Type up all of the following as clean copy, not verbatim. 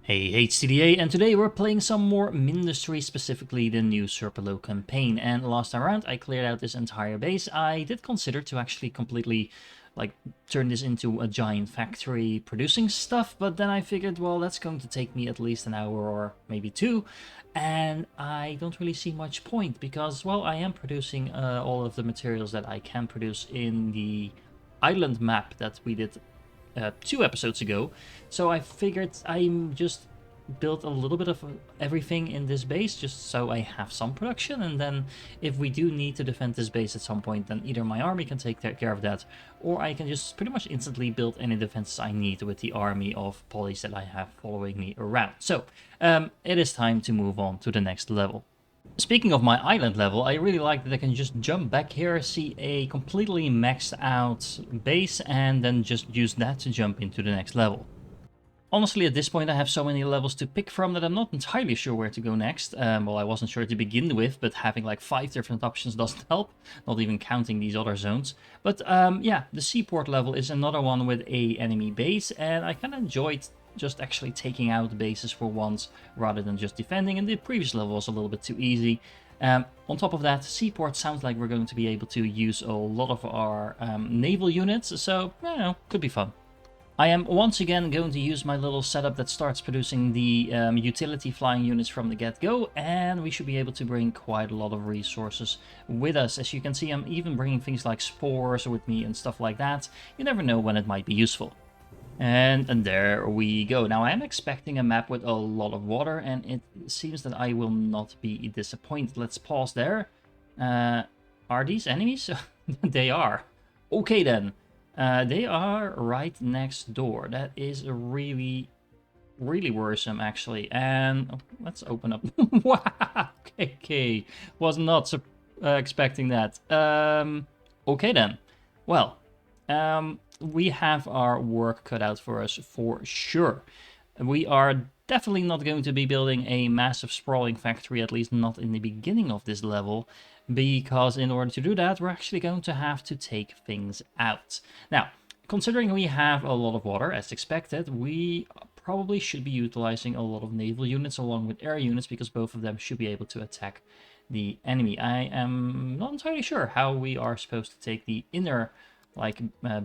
Hey HCDA, and today we're playing some more Mindustry, specifically the new Serpulo campaign. And last time around I cleared out this entire base. I did consider to actually completely turn this into a giant factory producing stuff, but then I figured, well, that's going to take me at least an hour or maybe two, and I don't really see much point because, well, I am producing all of the materials that I can produce in the island map that we did 2 episodes ago. So I figured I'm just built a little bit of everything in this base just so I have some production, and then if we do need to defend this base at some point, then either my army can take care of that, or I can just pretty much instantly build any defenses I need with the army of polys that I have following me around. So it is time to move on to the next level. Speaking of my island level, I really like that I can just jump back here, see a completely maxed out base, and then just use that to jump into the next level. Honestly, at this point I have so many levels to pick from that I'm not entirely sure where to go next. Well, I wasn't sure to begin with, but having like 5 different options doesn't help, not even counting these other zones. But yeah, the seaport level is another one with a enemy base, and I kind of enjoyed just actually taking out bases for once rather than just defending, and the previous level was a little bit too easy. On top of that, seaport sounds like we're going to be able to use a lot of our naval units, so you know, could be fun. I am once again going to use my little setup that starts producing the utility flying units from the get-go, and we should be able to bring quite a lot of resources with us. As you can see, I'm even bringing things like spores with me and stuff like that. You never know when it might be useful. And there we go. Now I am expecting a map with a lot of water, and it seems that I will not be disappointed. Let's pause there. Are these enemies? They are. Okay then. They are right next door. That is really, really worrisome, actually. And oh, let's open up. Wow. Okay. Was not expecting that. Okay then. Well, we have our work cut out for us for sure. We are definitely not going to be building a massive sprawling factory, at least not in the beginning of this level, because in order to do that, we're actually going to have to take things out. Now, considering we have a lot of water, as expected, we probably should be utilizing a lot of naval units along with air units, because both of them should be able to attack the enemy. I am not entirely sure how we are supposed to take the inner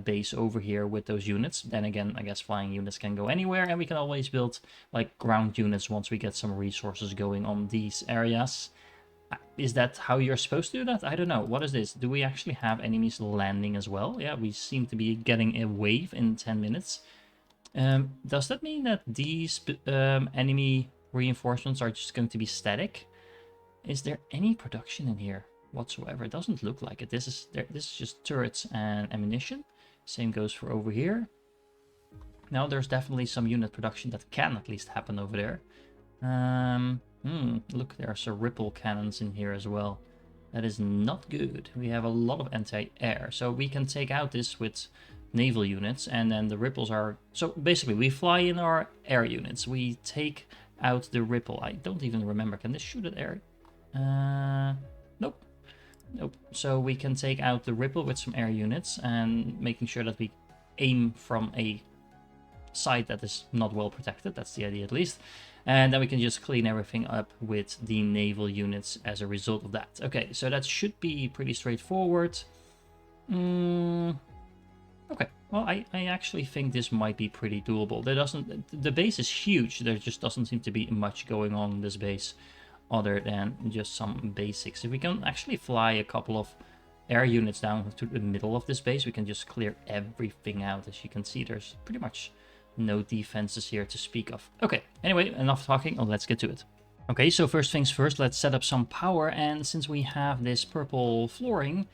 base over here with those units. Then again, I guess flying units can go anywhere, and we can always build like ground units once we get some resources going on these areas. Is that how you're supposed to do that? I don't know. What is this? Do we actually have enemies landing as well? Yeah, we seem to be getting a wave in 10 minutes. Does that mean that these enemy reinforcements are just going to be static? Is there any production in here whatsoever? It doesn't look like it. This is just turrets and ammunition. Same goes for over here. Now there's definitely some unit production that can at least happen over there. Look, there are some ripple cannons in here as well. That is not good. We have a lot of anti-air, so we can take out this with naval units, and then the ripples are... So basically, we fly in our air units. We take out the ripple. I don't even remember. Can this shoot at air? Nope. Nope. So we can take out the ripple with some air units, and making sure that we aim from a side that is not well protected. That's the idea, at least. And then we can just clean everything up with the naval units as a result of that. Okay, so that should be pretty straightforward. Okay, well, I actually think this might be pretty doable. The base is huge. There just doesn't seem to be much going on in this base other than just some basics. If we can actually fly a couple of air units down to the middle of this base, we can just clear everything out. As you can see, there's pretty much no defenses here to speak of. Okay, anyway, enough talking. Let's get to it. Okay, so first things first, let's set up some power. And since we have this purple flooring,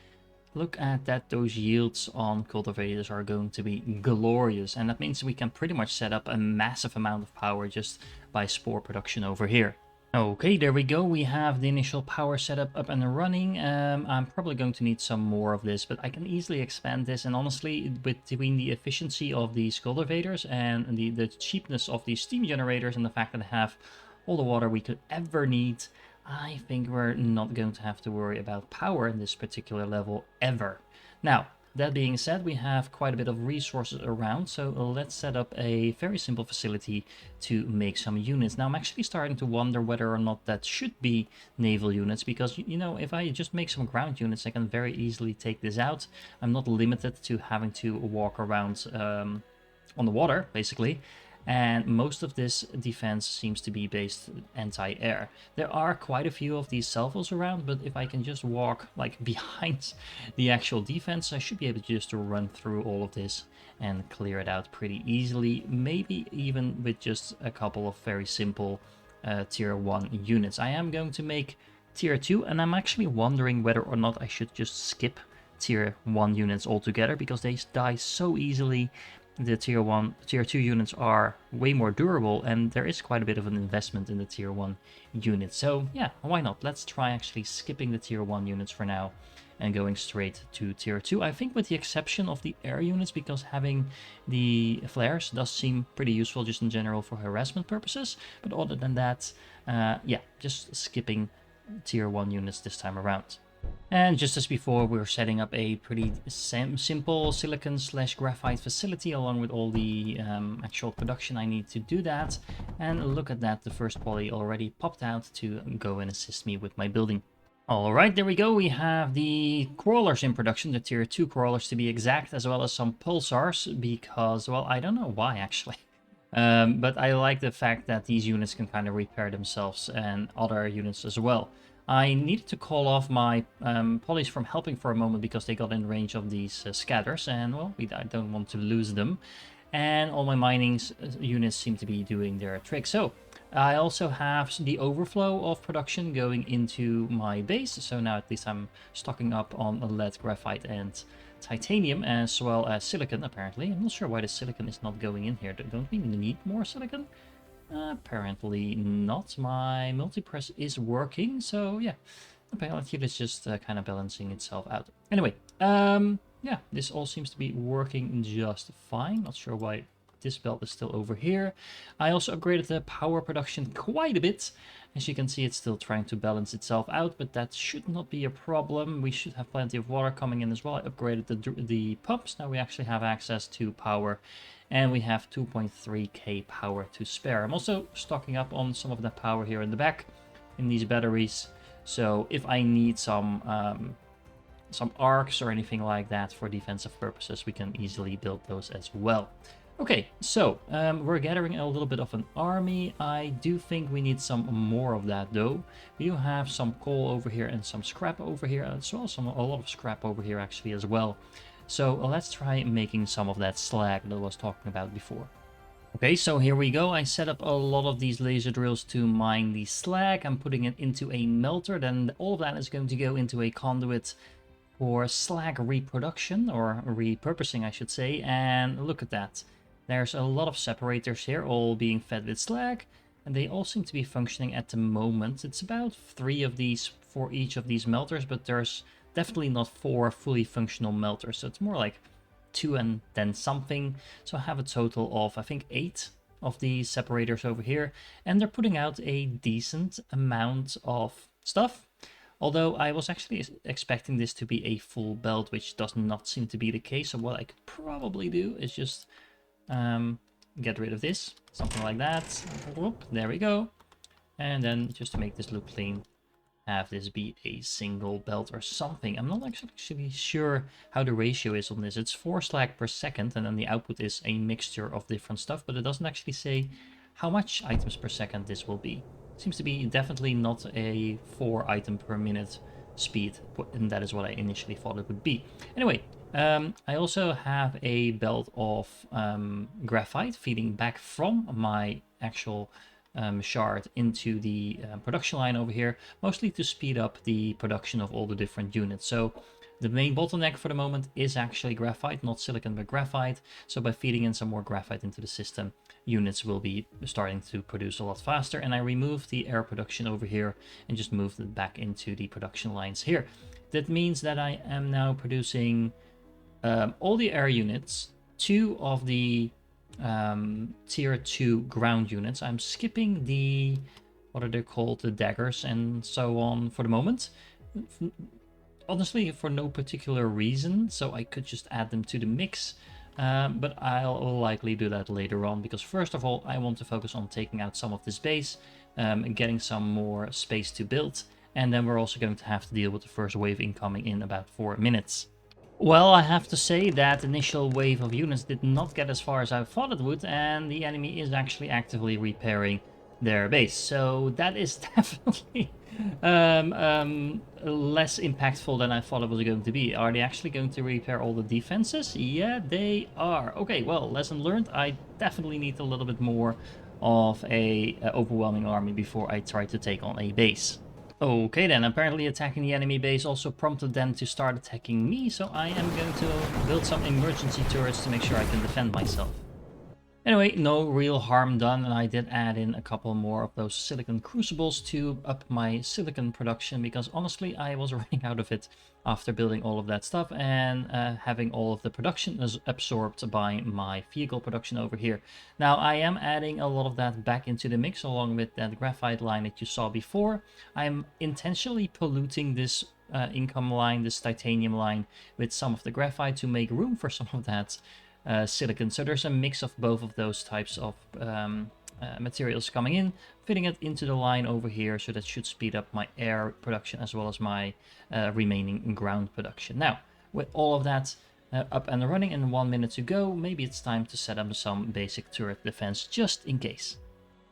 look at that. Those yields on cultivators are going to be glorious. And that means we can pretty much set up a massive amount of power just by spore production over here. Okay, there we go. We have the initial power setup up and running. I'm probably going to need some more of this, but I can easily expand this. And honestly, between the efficiency of these cultivators and the cheapness of these steam generators and the fact that I have all the water we could ever need, I think we're not going to have to worry about power in this particular level ever. Now, That being said, we have quite a bit of resources around, so let's set up a very simple facility to make some units. Now, I'm actually starting to wonder whether or not that should be naval units, because, you know, if I just make some ground units, I can very easily take this out. I'm not limited to having to walk around on the water, basically. And most of this defense seems to be based anti-air. There are quite a few of these salvos around, but if I can just walk like behind the actual defense, I should be able to just run through all of this and clear it out pretty easily, maybe even with just a couple of very simple tier 1 units. I am going to make tier 2, and I'm actually wondering whether or not I should just skip tier 1 units altogether, because they die so easily. The tier 2 units are way more durable, and there is quite a bit of an investment in the tier 1 units. So yeah, why not? Let's try actually skipping the tier 1 units for now and going straight to tier 2. I think with the exception of the air units, because having the flares does seem pretty useful just in general for harassment purposes. But other than that, yeah, just skipping tier 1 units this time around. And just as before, we're setting up a pretty simple silicon/graphite facility along with all the actual production I need to do that. And look at that, the first poly already popped out to go and assist me with my building. Alright, there we go. We have the crawlers in production, the tier 2 crawlers to be exact, as well as some pulsars, because, well, I don't know why actually. But I like the fact that these units can kind of repair themselves and other units as well. I needed to call off my polys from helping for a moment because they got in range of these scatters, and well, I don't want to lose them. And all my mining units seem to be doing their trick. So I also have the overflow of production going into my base, so now at least I'm stocking up on lead, graphite, and titanium, as well as silicon, apparently. I'm not sure why the silicon is not going in here. Don't we need more silicon? Apparently not. My multipress is working, so yeah. Apparently it's just kind of balancing itself out. Anyway, yeah, this all seems to be working just fine. Not sure why this belt is still over here. I also upgraded the power production quite a bit. As you can see, it's still trying to balance itself out, but that should not be a problem. We should have plenty of water coming in as well. I upgraded the pumps. Now we actually have access to power, and we have 2.3k power to spare. I'm also stocking up on some of the power here in the back in these batteries. So if I need some arcs or anything like that for defensive purposes, we can easily build those as well. Okay, so we're gathering a little bit of an army. I do think we need some more of that though. We do have some coal over here and some scrap over here as well. A lot of scrap over here actually as well. So let's try making some of that slag that I was talking about before. Okay, so here we go. I set up a lot of these laser drills to mine the slag. I'm putting it into a melter. Then all of that is going to go into a conduit for slag reproduction, or repurposing I should say. And look at that. There's a lot of separators here, all being fed with slag, and they all seem to be functioning at the moment. It's about 3 of these for each of these melters, but there's definitely not 4 fully functional melters, so it's more like 2 and then something. So I have a total of, I think, 8 of these separators over here, and they're putting out a decent amount of stuff. Although I was actually expecting this to be a full belt, which does not seem to be the case. So what I could probably do is just get rid of this, something like that. Whoop, there we go. And then just to make this look clean, have this be a single belt or something. I'm not actually sure how the ratio is on this. It's 4 slag per second, and then the output is a mixture of different stuff, but it doesn't actually say how much items per second this will be. Seems to be definitely not a 4 item per minute speed, and that is what I initially thought it would be. Anyway, I also have a belt of graphite feeding back from my actual shard into the production line over here, mostly to speed up the production of all the different units. So the main bottleneck for the moment is actually graphite, not silicon, but graphite. So by feeding in some more graphite into the system, units will be starting to produce a lot faster. And I removed the air production over here and just moved it back into the production lines here. That means that I am now producing all the air units, 2 of the tier 2 ground units. I'm skipping the, what are they called, the daggers and so on for the moment. honestly for no particular reason, so I could just add them to the mix. But I'll likely do that later on, because first of all, I want to focus on taking out some of this base, and getting some more space to build, and then we're also going to have to deal with the first wave incoming in about 4 minutes. Well, I have to say that initial wave of units did not get as far as I thought it would, and the enemy is actually actively repairing their base. So that is definitely less impactful than I thought it was going to be. Are they actually going to repair all the defenses? Yeah, they are. Okay, well, lesson learned. I definitely need a little bit more of a overwhelming army before I try to take on a base. Okay then, apparently attacking the enemy base also prompted them to start attacking me, so I am going to build some emergency turrets to make sure I can defend myself. Anyway, no real harm done, and I did add in a couple more of those silicon crucibles to up my silicon production, because honestly I was running out of it after building all of that stuff and having all of the production is absorbed by my vehicle production over here. Now I am adding a lot of that back into the mix along with that graphite line that you saw before. I'm intentionally polluting this income line, this titanium line, with some of the graphite to make room for some of that silicon. So there's a mix of both of those types of materials coming in, fitting it into the line over here, so that should speed up my air production as well as my remaining ground production. Now, with all of that up and running and 1 minute to go, maybe it's time to set up some basic turret defense just in case.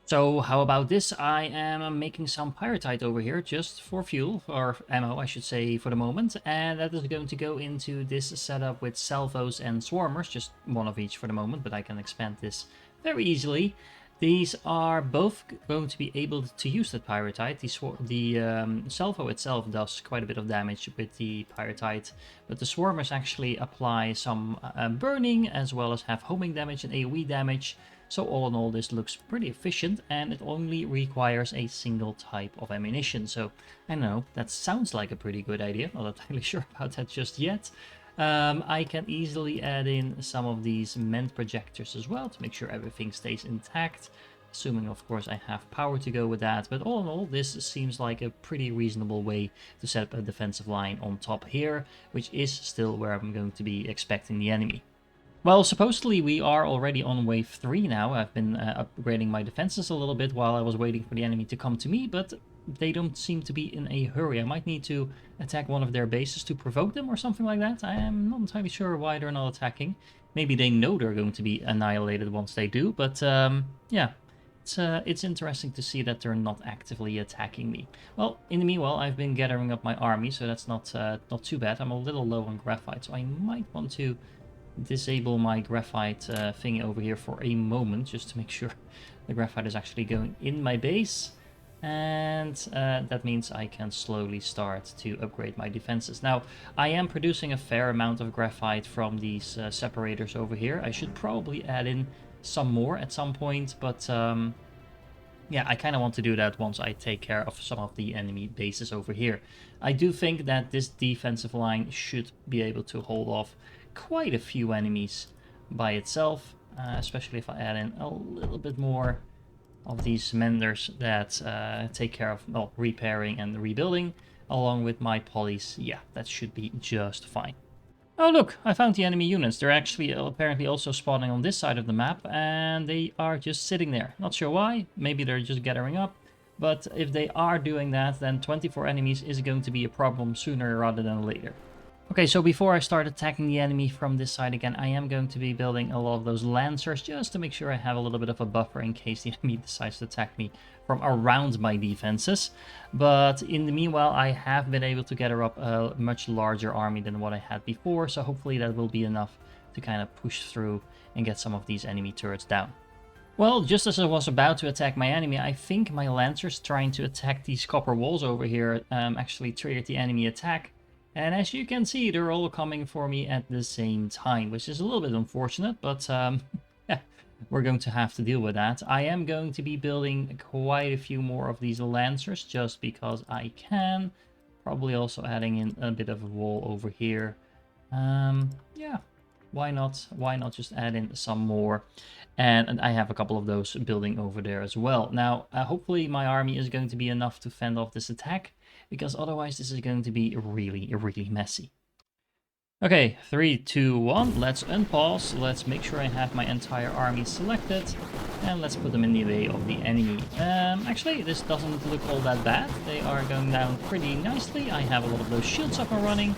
So how about this? I am making some pyrite over here just for fuel, or ammo I should say, for the moment, and that is going to go into this setup with salvos and swarmers, just one of each for the moment, but I can expand this very easily. These are both going to be able to use that pyrite. The salvo itself does quite a bit of damage with the pyrite, but the swarmers actually apply some burning as well as have homing damage and AoE damage. So all in all, this looks pretty efficient, and it only requires a single type of ammunition. So I know that sounds like a pretty good idea. Not entirely sure about that just yet. I can easily add in some of these MENT projectors as well to make sure everything stays intact, assuming of course I have power to go with that. But all in all, this seems like a pretty reasonable way to set up a defensive line on top here, which is still where I'm going to be expecting the enemy. Well, supposedly we are already on wave 3 now. I've been upgrading my defenses a little bit while I was waiting for the enemy to come to me, but they don't seem to be in a hurry. I might need to attack one of their bases to provoke them or something like that. I am not entirely sure why they're not attacking. Maybe they know they're going to be annihilated once they do, but yeah. It's interesting to see that they're not actively attacking me. Well, in the meanwhile, I've been gathering up my army, so that's not too bad. I'm a little low on graphite, so I might want to disable my graphite thingy over here for a moment, just to make sure the graphite is actually going in my base, and that means I can slowly start to upgrade my defenses. Now, I am producing a fair amount of graphite from these separators over here. I should probably add in some more at some point, but yeah, I kind of want to do that once I take care of some of the enemy bases over here. I do think that this defensive line should be able to hold off quite a few enemies by itself, especially if I add in a little bit more of these menders that take care of, well, repairing and rebuilding, along with my polys. Yeah, that should be just fine. Oh look, I found the enemy units. They're actually apparently also spawning on this side of the map, and they are just sitting there. Not sure why, maybe they're just gathering up, but if they are doing that, then 24 enemies is going to be a problem sooner rather than later. Okay, so before I start attacking the enemy from this side again, I am going to be building a lot of those lancers just to make sure I have a little bit of a buffer in case the enemy decides to attack me from around my defenses. But in the meanwhile, I have been able to gather up a much larger army than what I had before, so hopefully that will be enough to kind of push through and get some of these enemy turrets down. Well, just as I was about to attack my enemy, I think my lancers trying to attack these copper walls over here actually triggered the enemy attack. And as you can see, they're all coming for me at the same time, which is a little bit unfortunate, but yeah, we're going to have to deal with that. I am going to be building quite a few more of these lancers just because I can. Probably also adding in a bit of a wall over here. Yeah, why not? Why not just add in some more? And I have a couple of those building over there as well. Now, hopefully my army is going to be enough to fend off this attack. because otherwise this is going to be really, really messy. Okay, 3, 2, 1, let's unpause, let's make sure I have my entire army selected, and let's put them in the way of the enemy. Actually, this doesn't look all that bad, they are going down pretty nicely, I have a lot of those shields up and running,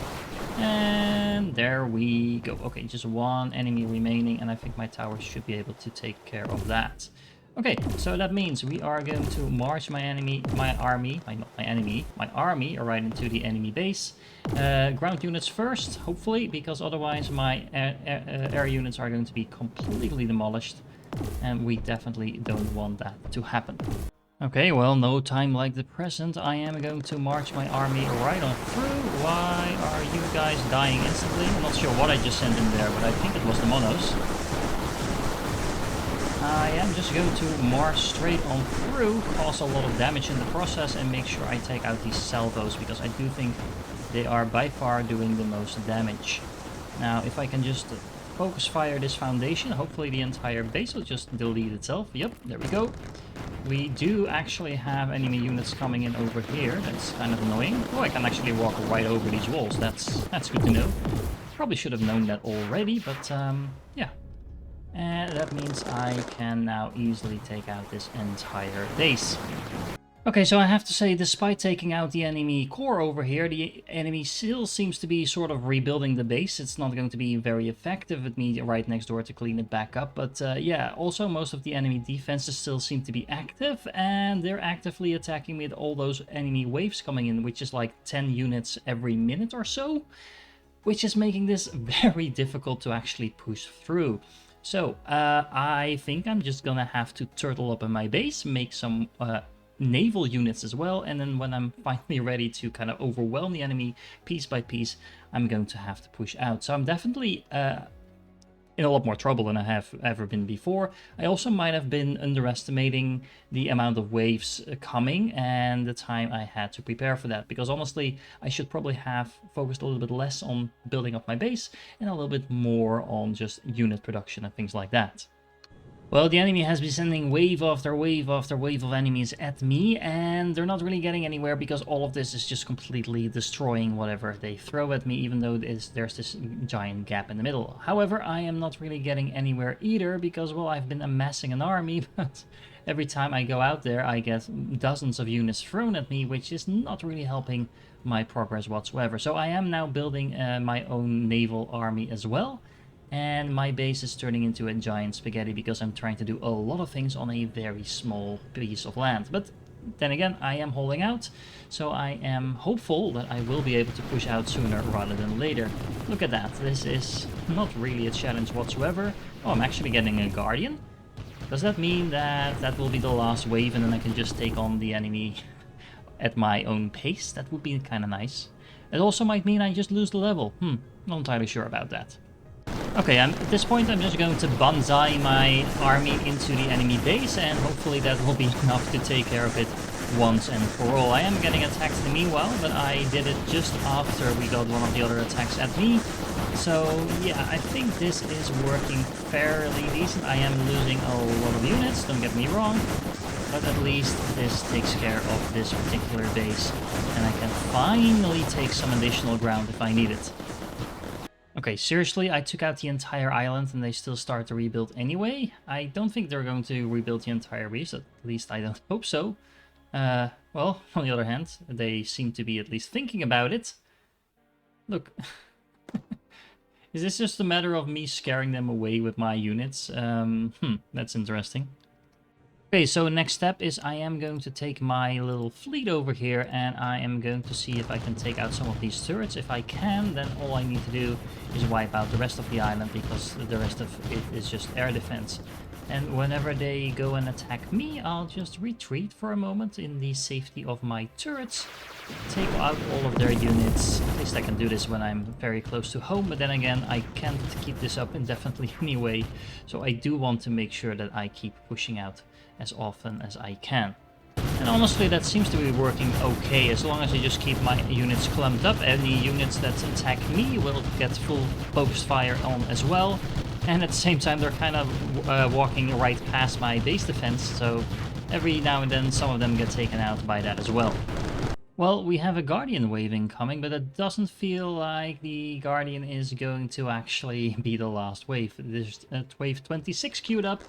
and there we go. Okay, just one enemy remaining, and I think my towers should be able to take care of that. Okay, so that means we are going to march my army right into the enemy base. Ground units first, hopefully, because otherwise my air units are going to be completely demolished, and we definitely don't want that to happen. Okay, well, no time like the present. I am going to march my army right on through. Why are you guys dying instantly? I'm not sure what I just sent in there, but I think it was the monos. I am just going to march straight on through, cause a lot of damage in the process, and make sure I take out these salvos, because I do think they are by far doing the most damage. Now, if I can just focus fire this foundation, hopefully the entire base will just delete itself. Yep, there we go. We do actually have enemy units coming in over here. That's kind of annoying. Oh, I can actually walk right over these walls. That's good to know. Probably should have known that already, but yeah. And that means I can now easily take out this entire base. Okay, so I have to say, despite taking out the enemy core over here, the enemy still seems to be sort of rebuilding the base. It's not going to be very effective with me right next door to clean it back up. But yeah, also most of the enemy defenses still seem to be active, and they're actively attacking me with all those enemy waves coming in, which is like 10 units every minute or so, which is making this very difficult to actually push through. So I think I'm just gonna have to turtle up in my base, make some naval units as well, and then when I'm finally ready to kind of overwhelm the enemy piece by piece, I'm going to have to push out. So I'm definitely in a lot more trouble than I have ever been before. I also might have been underestimating the amount of waves coming and the time I had to prepare for that, because honestly, I should probably have focused a little bit less on building up my base and a little bit more on just unit production and things like that. Well, the enemy has been sending wave after wave after wave of enemies at me, and they're not really getting anywhere because all of this is just completely destroying whatever they throw at me, even though there's this giant gap in the middle. However, I am not really getting anywhere either because, well, I've been amassing an army, but every time I go out there I get dozens of units thrown at me, which is not really helping my progress whatsoever. So I am now building my own naval army as well. And my base is turning into a giant spaghetti because I'm trying to do a lot of things on a very small piece of land. But then again, I am holding out, so I am hopeful that I will be able to push out sooner rather than later. Look at that, this is not really a challenge whatsoever. Oh, I'm actually getting a guardian. Does that mean that that will be the last wave and then I can just take on the enemy at my own pace? That would be kind of nice. It also might mean I just lose the level. Not entirely sure about that. Okay, at this point I'm just going to banzai my army into the enemy base, and hopefully that will be enough to take care of it once and for all. I am getting attacked in the meanwhile, but I did it just after we got one of the other attacks at me. So yeah, I think this is working fairly decent. I am losing a lot of units, don't get me wrong, but at least this takes care of this particular base, and I can finally take some additional ground if I need it. Okay, seriously, I took out the entire island and they still start to rebuild anyway? I don't think they're going to rebuild the entire reef, at least I don't hope so. Well, on the other hand, they seem to be at least thinking about it. Look, is this just a matter of me scaring them away with my units? That's interesting. Okay, so next step is I am going to take my little fleet over here and I am going to see if I can take out some of these turrets. If I can, then all I need to do is wipe out the rest of the island, because the rest of it is just air defense. And whenever they go and attack me, I'll just retreat for a moment in the safety of my turrets, take out all of their units. At least I can do this when I'm very close to home, but then again, I can't keep this up indefinitely anyway, so I do want to make sure that I keep pushing out as often as I can. And honestly, that seems to be working okay, as long as I just keep my units clumped up. Any units that attack me will get full focused fire on as well, and at the same time they're kind of walking right past my base defense, so every now and then some of them get taken out by that as well. Well, we have a Guardian wave incoming, but it doesn't feel like the Guardian is going to actually be the last wave. There's wave 26 queued up,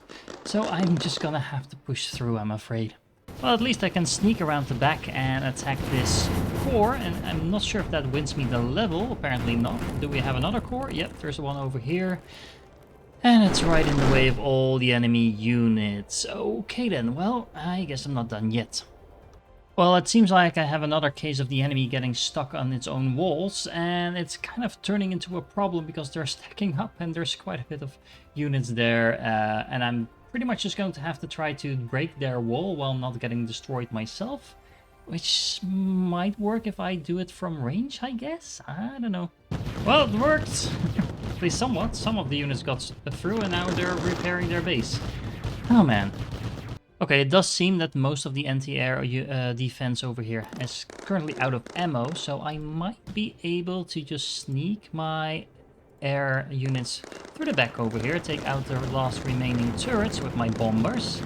so I'm just gonna have to push through, I'm afraid. Well, at least I can sneak around the back and attack this core, and I'm not sure if that wins me the level. Apparently not. Do we have another core? Yep, there's one over here. And it's right in the way of all the enemy units. Okay then, well, I guess I'm not done yet. Well, it seems like I have another case of the enemy getting stuck on its own walls, and it's kind of turning into a problem because they're stacking up and there's quite a bit of units there, and I'm pretty much just going to have to try to break their wall while not getting destroyed myself, which might work if I do it from range, I guess? I don't know. Well, it worked! At least somewhat. Some of the units got through and now they're repairing their base. Oh man. Okay, it does seem that most of the anti-air defense over here is currently out of ammo, so I might be able to just sneak my air units through the back over here, take out the last remaining turrets with my bombers,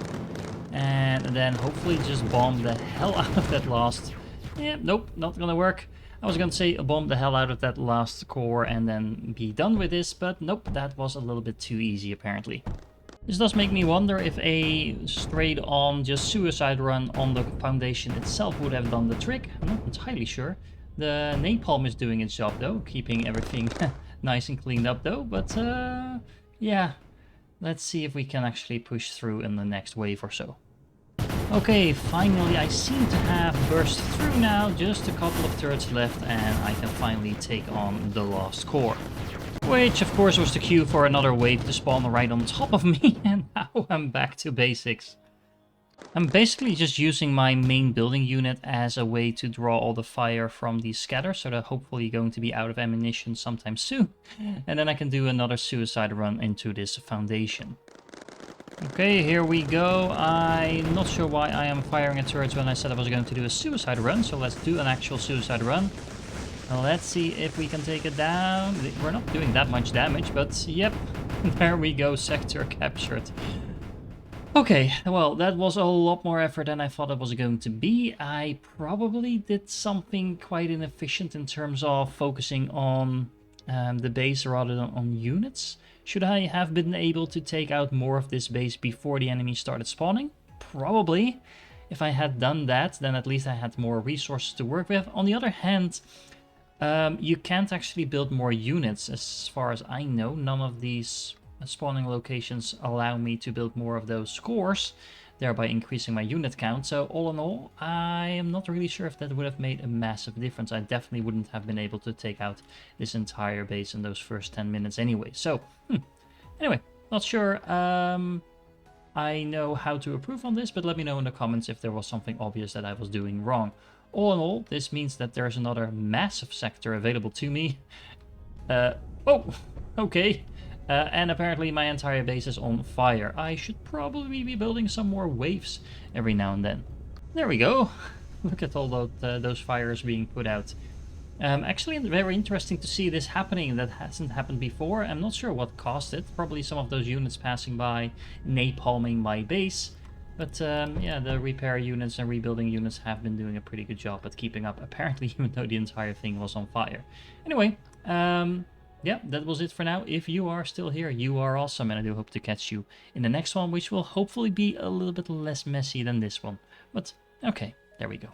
and then hopefully just bomb the hell out of that last... Yeah, nope, not gonna work. I was gonna say bomb the hell out of that last core and then be done with this, but nope, that was a little bit too easy apparently. This does make me wonder if a straight-on just suicide run on the foundation itself would have done the trick. I'm not entirely sure. The napalm is doing its job though, keeping everything nice and cleaned up though, but yeah. Let's see if we can actually push through in the next wave or so. Okay, finally I seem to have burst through now, just a couple of turrets left and I can finally take on the last core. Which, of course, was the cue for another wave to spawn right on top of me, and now I'm back to basics. I'm basically just using my main building unit as a way to draw all the fire from these scatters, so they're hopefully going to be out of ammunition sometime soon. And then I can do another suicide run into this foundation. Okay, here we go. I'm not sure why I am firing at turrets when I said I was going to do a suicide run, so let's do an actual suicide run. Let's see if we can take it down. We're not doing that much damage, but yep, there we go, sector captured. Okay, well, that was a lot more effort than I thought it was going to be. I probably did something quite inefficient in terms of focusing on the base rather than on units. Should I have been able to take out more of this base before the enemy started spawning? Probably. If I had done that, then at least I had more resources to work with. On the other hand, you can't actually build more units, as far as I know. None of these spawning locations allow me to build more of those cores, thereby increasing my unit count. So all in all, I am not really sure if that would have made a massive difference. I definitely wouldn't have been able to take out this entire base in those first 10 minutes anyway. So, anyway, not sure I know how to improve on this, but let me know in the comments if there was something obvious that I was doing wrong. All in all, this means that there's another massive sector available to me. Oh, okay. And apparently my entire base is on fire. I should probably be building some more waves every now and then. There we go. Look at all those fires being put out. Actually, very interesting to see this happening. That hasn't happened before. I'm not sure what caused it. Probably some of those units passing by, napalming my base. But yeah, the repair units and rebuilding units have been doing a pretty good job at keeping up, apparently, even though the entire thing was on fire. Anyway, yeah, that was it for now. If you are still here, you are awesome, and I do hope to catch you in the next one, which will hopefully be a little bit less messy than this one. But, okay, there we go.